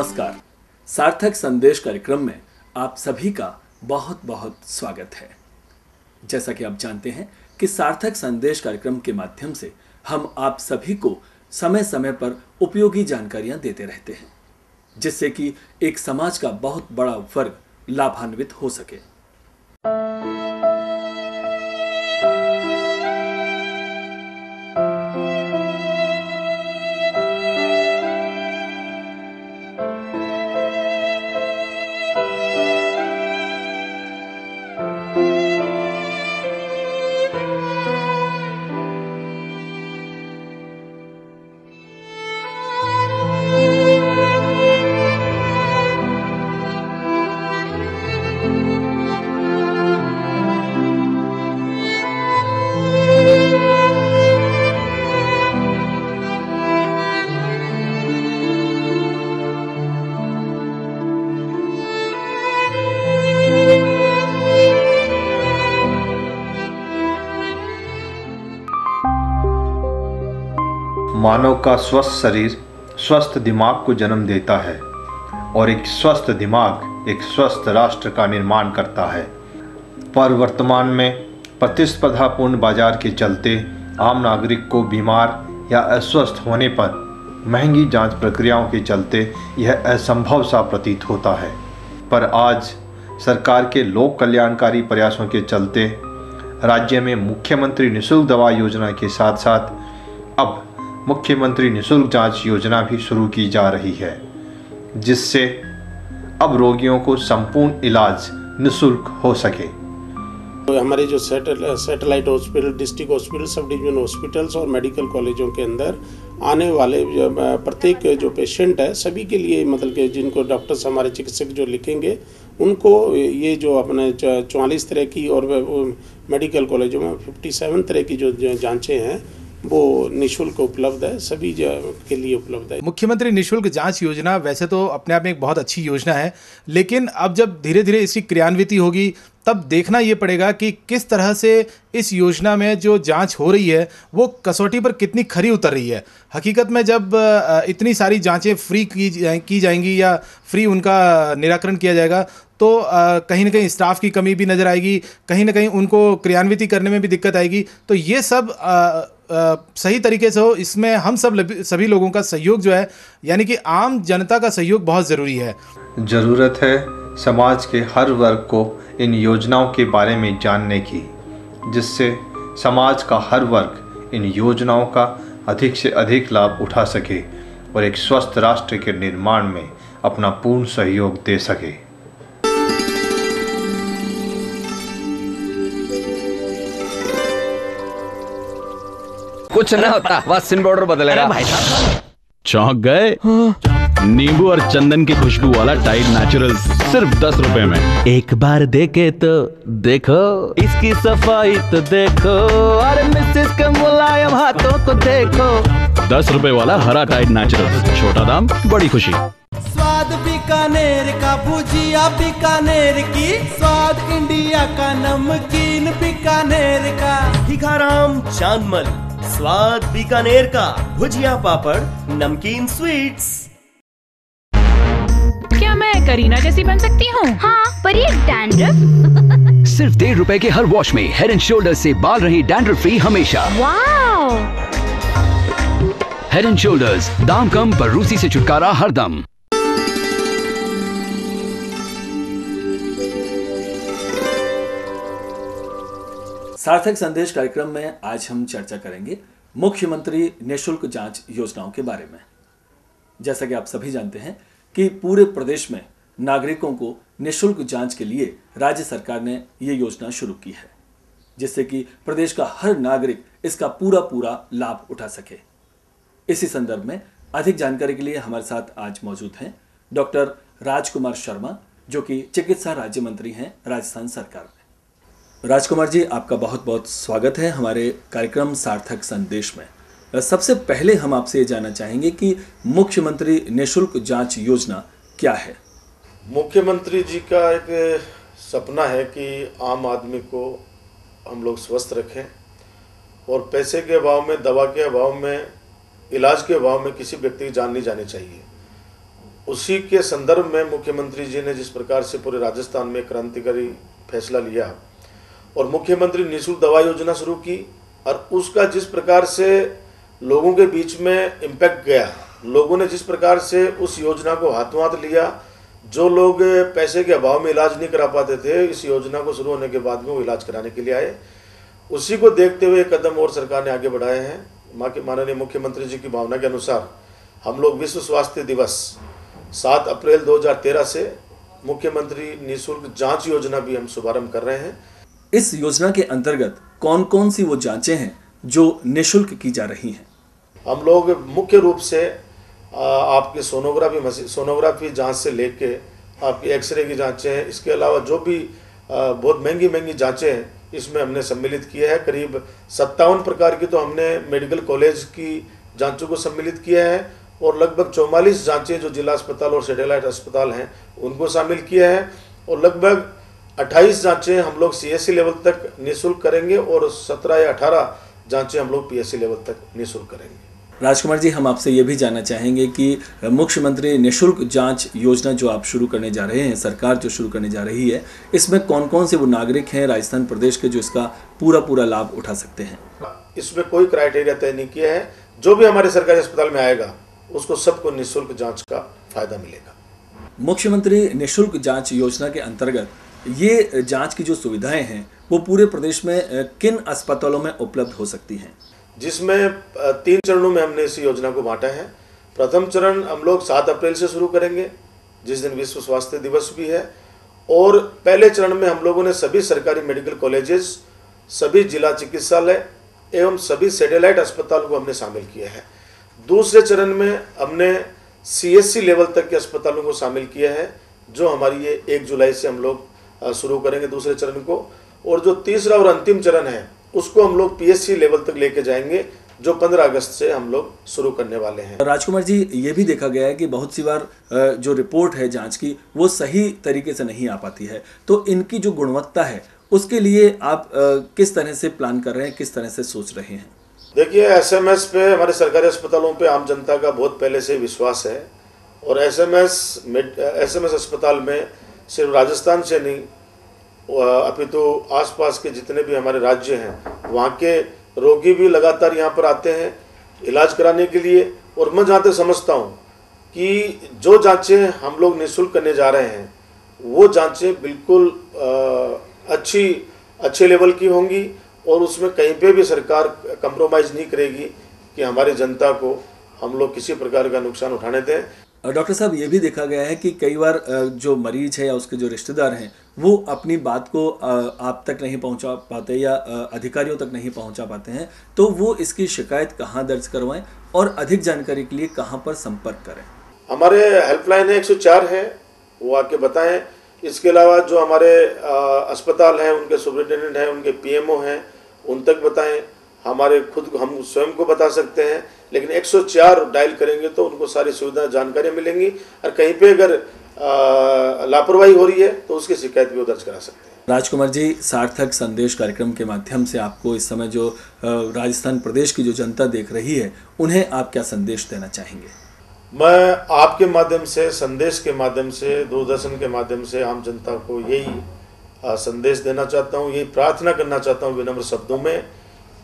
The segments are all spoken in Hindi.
नमस्कार। सार्थक संदेश कार्यक्रम में आप सभी का बहुत बहुत स्वागत है। जैसा कि आप जानते हैं कि सार्थक संदेश कार्यक्रम के माध्यम से हम आप सभी को समय समय पर उपयोगी जानकारियां देते रहते हैं, जिससे कि एक समाज का बहुत बड़ा वर्ग लाभान्वित हो सके। मानव का स्वस्थ शरीर स्वस्थ दिमाग को जन्म देता है और एक स्वस्थ दिमाग एक स्वस्थ राष्ट्र का निर्माण करता है। पर वर्तमान में प्रतिस्पर्धापूर्ण बाजार के चलते आम नागरिक को बीमार या अस्वस्थ होने पर महंगी जांच प्रक्रियाओं के चलते यह असंभव सा प्रतीत होता है। पर आज सरकार के लोक कल्याणकारी प्रयासों के चलते राज्य में मुख्यमंत्री निःशुल्क दवा योजना के साथ साथ अब मुख्यमंत्री निःशुल्क जांच योजना भी शुरू की जा रही है, जिससे अब रोगियों को संपूर्ण इलाज निःशुल्क हो सके। तो हमारे जो satellite hospital, district hospital, sub division hospitals और मेडिकल कॉलेजों के अंदर आने वाले प्रत्येक जो पेशेंट है सभी के लिए, मतलब कि जिनको डॉक्टर्स हमारे चिकित्सक जो लिखेंगे उनको ये जो अपने 44 तरह की और मेडिकल कॉलेजों में 57 तरह की जो जांचें हैं वो निःशुल्क उपलब्ध है, सभी के लिए उपलब्ध है। मुख्यमंत्री निःशुल्क जांच योजना वैसे तो अपने आप में एक बहुत अच्छी योजना है, लेकिन अब जब धीरे धीरे इसकी क्रियान्विति होगी तब देखना ये पड़ेगा कि किस तरह से इस योजना में जो जांच हो रही है वो कसौटी पर कितनी खरी उतर रही है। हकीकत में जब इतनी सारी जांचें फ्री की जाएंगी या फ्री उनका निराकरण किया जाएगा तो कहीं ना कहीं स्टाफ की कमी भी नज़र आएगी, कहीं ना कहीं उनको क्रियान्विति करने में भी दिक्कत आएगी। तो ये सब सही तरीके से हो, इसमें हम सभी लोगों का सहयोग जो है, यानी कि आम जनता का सहयोग बहुत ज़रूरी है। ज़रूरत है समाज के हर वर्ग को इन योजनाओं के बारे में जानने की, जिससे समाज का हर वर्ग इन योजनाओं का अधिक से अधिक लाभ उठा सके और एक स्वस्थ राष्ट्र के निर्माण में अपना पूर्ण सहयोग दे सके। कुछ ना होता, बस सिम बॉर्डर बदलेगा। भाई साहब चौंक गए? नींबू और चंदन की खुशबू वाला टाइड नेचुरल्स सिर्फ 10 रुपए में। एक बार देखे तो देखो, इसकी सफाई तो देखो, अरे मिसेस के मुलायम हाथों को देखो। 10 रुपए वाला हरा टाइड नेचुरल्स, छोटा दाम बड़ी खुशी। स्वाद बीकानेर का भुजिया, बीकानेर की स्वाद इंडिया का नमकीन, बीकानेर का भिखाराम चांदमल, स्वाद बीकानेर का भुजिया पापड़ नमकीन स्वीट्स। क्या मैं करीना जैसी बन सकती हूँ? हाँ, पर ये डैंड्रफ? सिर्फ 1.5 रुपए के हर वॉश में हेड एंड शोल्डर्स से बाल रहे डैंड्रफ फ्री हमेशा। वाओ! हेड एंड शोल्डर्स, दाम कम पर रूसी से छुटकारा हरदम। सार्थक संदेश कार्यक्रम में आज हम चर्चा करेंगे मुख्यमंत्री निःशुल्क जांच योजनाओं के बारे में। जैसा कि आप सभी जानते हैं कि पूरे प्रदेश में नागरिकों को निःशुल्क जांच के लिए राज्य सरकार ने ये योजना शुरू की है, जिससे कि प्रदेश का हर नागरिक इसका पूरा लाभ उठा सके। इसी संदर्भ में अधिक जानकारी के लिए हमारे साथ आज मौजूद हैं डॉक्टर राजकुमार शर्मा, जो कि चिकित्सा राज्य मंत्री हैं राजस्थान सरकार में। राजकुमार जी, आपका बहुत बहुत स्वागत है हमारे कार्यक्रम सार्थक संदेश में। सबसे पहले हम आपसे ये जानना चाहेंगे कि मुख्यमंत्री निःशुल्क जांच योजना क्या है? मुख्यमंत्री जी का एक सपना है कि आम आदमी को हम लोग स्वस्थ रखें और पैसे के अभाव में, दवा के अभाव में, इलाज के अभाव में किसी व्यक्ति की जान नहीं जानी चाहिए। उसी के संदर्भ में मुख्यमंत्री जी ने जिस प्रकार से पूरे राजस्थान में क्रांतिकारी फैसला लिया और मुख्यमंत्री निःशुल्क दवा योजना शुरू की और उसका जिस प्रकार से लोगों के बीच में इम्पैक्ट गया, लोगों ने जिस प्रकार से उस योजना को हाथों हाथ लिया, जो लोग पैसे के अभाव में इलाज नहीं करा पाते थे, इस योजना को शुरू होने के बाद में वो इलाज कराने के लिए आए। उसी को देखते हुए कदम और सरकार ने आगे बढ़ाए हैं। माननीय मुख्यमंत्री जी की भावना के अनुसार हम लोग विश्व स्वास्थ्य दिवस 7 अप्रैल 2013 से मुख्यमंत्री निःशुल्क जांच योजना भी हम शुभारंभ कर रहे हैं। इस योजना के अंतर्गत कौन कौन सी वो जांचें हैं जो निःशुल्क की जा रही हैं? हम लोग मुख्य रूप से आपके सोनोग्राफी जांच से लेके आपकी एक्सरे की जांचें हैं, इसके अलावा जो भी बहुत महंगी जांचें हैं इसमें हमने सम्मिलित किया है। करीब 57 प्रकार की तो हमने मेडिकल कॉलेज की जांचों को सम्मिलित किया है और लगभग 44 जांचें जो जिला अस्पताल और सैटेलाइट अस्पताल हैं उनको शामिल किया है और लगभग 28 जांचें हम लोग CSC लेवल तक निःशुल्क करेंगे और 17 या 18 जांचें हम लोग PSC लेवल तक निःशुल्क करेंगे। राजकुमार जी, हम आपसे ये भी जानना चाहेंगे कि मुख्यमंत्री निःशुल्क जांच योजना जो आप शुरू करने जा रहे हैं, सरकार जो शुरू करने जा रही है, इसमें कौन कौन से वो नागरिक हैं राजस्थान प्रदेश के जो इसका पूरा लाभ उठा सकते हैं? इसमें कोई क्राइटेरिया तय नहीं किया है। जो भी हमारे सरकारी अस्पताल में आएगा उसको सबको निःशुल्क जांच का फायदा मिलेगा। मुख्यमंत्री निःशुल्क जांच योजना के अंतर्गत ये जांच की जो सुविधाएं हैं वो पूरे प्रदेश में किन अस्पतालों में उपलब्ध हो सकती हैं? जिसमें 3 चरणों में हमने इस योजना को बांटा है। प्रथम चरण हम लोग 7 अप्रैल से शुरू करेंगे, जिस दिन विश्व स्वास्थ्य दिवस भी है, और पहले चरण में हम लोगों ने सभी सरकारी मेडिकल कॉलेजेस, सभी जिला चिकित्सालय एवं सभी सैटेलाइट अस्पताल को हमने शामिल किया है। दूसरे चरण में हमने CSC लेवल तक के अस्पतालों को शामिल किया है, जो हमारी ये 1 जुलाई से हम लोग शुरू करेंगे दूसरे चरण को, और जो तीसरा और अंतिम चरण है उसको हम लोग PSC लेवल तक लेके जाएंगे, जो 15 अगस्त से हम लोग शुरू करने वाले हैं। राजकुमार जी, ये भी देखा गया है कि बहुत सी बार जो रिपोर्ट है जांच की वो सही तरीके से नहीं आ पाती है, तो इनकी जो गुणवत्ता है उसके लिए आप किस तरह से प्लान कर रहे हैं, किस तरह से सोच रहे हैं? देखिए, SMS पे हमारे सरकारी अस्पतालों पे आम जनता का बहुत पहले से विश्वास है और SMS अस्पताल में सिर्फ राजस्थान से नहीं अपितु आसपास के जितने भी हमारे राज्य हैं वहाँ के रोगी भी लगातार यहाँ पर आते हैं इलाज कराने के लिए। और मैं जहाँ तक समझता हूँ कि जो जांचें हम लोग निःशुल्क करने जा रहे हैं वो जांचें बिल्कुल अच्छे लेवल की होंगी और उसमें कहीं पे भी सरकार कंप्रोमाइज़ नहीं करेगी कि हमारी जनता को हम लोग किसी प्रकार का नुकसान उठाने दें। डॉक्टर साहब, ये भी देखा गया है कि कई बार जो मरीज है या उसके जो रिश्तेदार हैं वो अपनी बात को आप तक नहीं पहुंचा पाते या अधिकारियों तक नहीं पहुंचा पाते हैं, तो वो इसकी शिकायत कहाँ दर्ज करवाएं और अधिक जानकारी के लिए कहाँ पर संपर्क करें? हमारे हेल्पलाइन है 104 है, वो आके बताएं। इसके अलावा जो हमारे अस्पताल हैं उनके सुपरिटेंडेंट हैं, उनके PMO हैं, उन तक बताएं। हमारे खुद हम स्वयं को बता सकते हैं, लेकिन 104 डायल करेंगे तो उनको सारी सुविधा जानकारियाँ मिलेंगी और कहीं पे अगर लापरवाही हो रही है तो उसकी शिकायत भी वो दर्ज करा सकते हैं। राजकुमार जी, सार्थक संदेश कार्यक्रम के माध्यम से आपको इस समय जो राजस्थान प्रदेश की जो जनता देख रही है उन्हें आप क्या संदेश देना चाहेंगे? मैं आपके माध्यम से, संदेश के माध्यम से, दूरदर्शन के माध्यम से आम जनता को यही संदेश देना चाहता हूँ, यही प्रार्थना करना चाहता हूँ विनम्र शब्दों में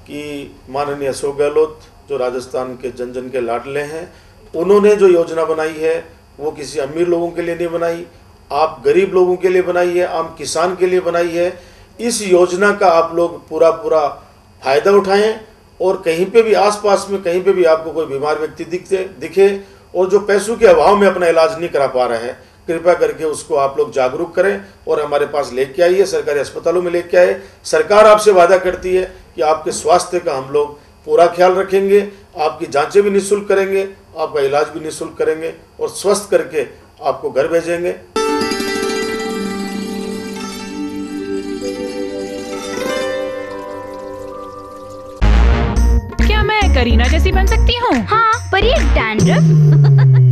कि माननीय अशोक गहलोत जो राजस्थान के जन जन के लाडले हैं, उन्होंने जो योजना बनाई है वो किसी अमीर लोगों के लिए नहीं बनाई, आप गरीब लोगों के लिए बनाई है, आम किसान के लिए बनाई है। इस योजना का आप लोग पूरा फायदा उठाएं और कहीं पे भी आसपास में कहीं पे भी आपको कोई बीमार व्यक्ति दिखे और जो पैसों के अभाव में अपना इलाज नहीं करा पा रहा है, कृपया करके उसको आप लोग जागरूक करें और हमारे पास लेके आइए, सरकारी अस्पतालों में लेके आए। सरकार आपसे वादा करती है कि आपके स्वास्थ्य का हम लोग पूरा ख्याल रखेंगे, आपकी जांचें भी निःशुल्क करेंगे, आपका इलाज भी निःशुल्क करेंगे और स्वस्थ करके आपको घर भेजेंगे। क्या मैं करीना जैसी बन सकती हूँ? हाँ, पर ये डैंड्रफ?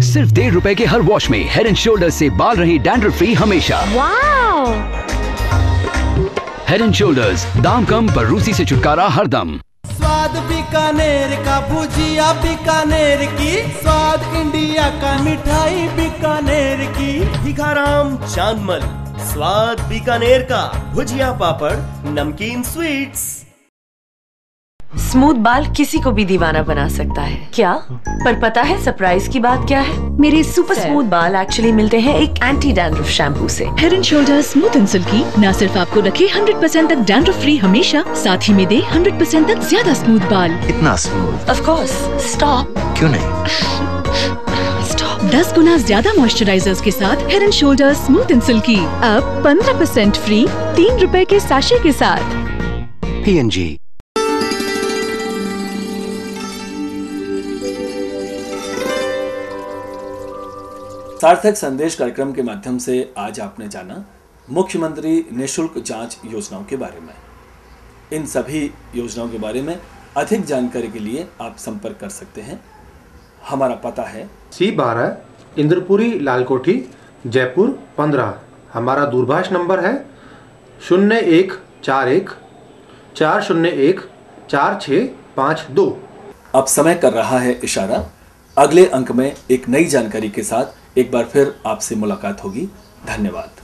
सिर्फ ₹1.5 के हर वॉश में हेड एंड शोल्डर्स से बाल रहे डैंड्रफ फ्री हमेशा। वाओ! हेड एंड शोल्डर्स, दाम कम पर रूसी से छुटकारा हरदम। स्वाद बीकानेर का, भुजिया बीकानेर की, स्वाद इंडिया का, मिठाई बीकानेर की। भिखाराम चांदमल, स्वाद बीकानेर का, भुजिया पापड़ नमकीन स्वीट्स। स्मूथ बाल किसी को भी दीवाना बना सकता है क्या? पर पता है सरप्राइज की बात क्या है? मेरे सुपर स्मूथ बाल एक्चुअली मिलते हैं एक एंटी डैंड्रफ शैम्पू से। Head and shoulder smooth and silkie न सिर्फ आपको रखे 100% तक डैंड्रफ फ्री हमेशा, साथ ही में दे 100% तक ज्यादा स्मूथ बाल। इतना स्मूथ? Of course. स्टॉप। क्यों नहीं? स्टॉप। 10 गुना ज्यादा मॉइस्चराइजर्स के साथ head and shoulder smooth and silkie अब 15% फ्री 3 रुपए के साशे के साथ। P&G। सार्थक संदेश कार्यक्रम के माध्यम से आज आपने जाना मुख्यमंत्री निःशुल्क जांच योजनाओं के बारे में। इन सभी योजनाओं के बारे में अधिक जानकारी के लिए आप संपर्क कर सकते हैं। हमारा पता है C12 इंद्रपुरी लालकोठी जयपुर 15। हमारा दूरभाष नंबर है 0141 401 4652। अब समय कर रहा है इशारा। अगले अंक में एक नई जानकारी के साथ एक बार फिर आपसे मुलाकात होगी। धन्यवाद।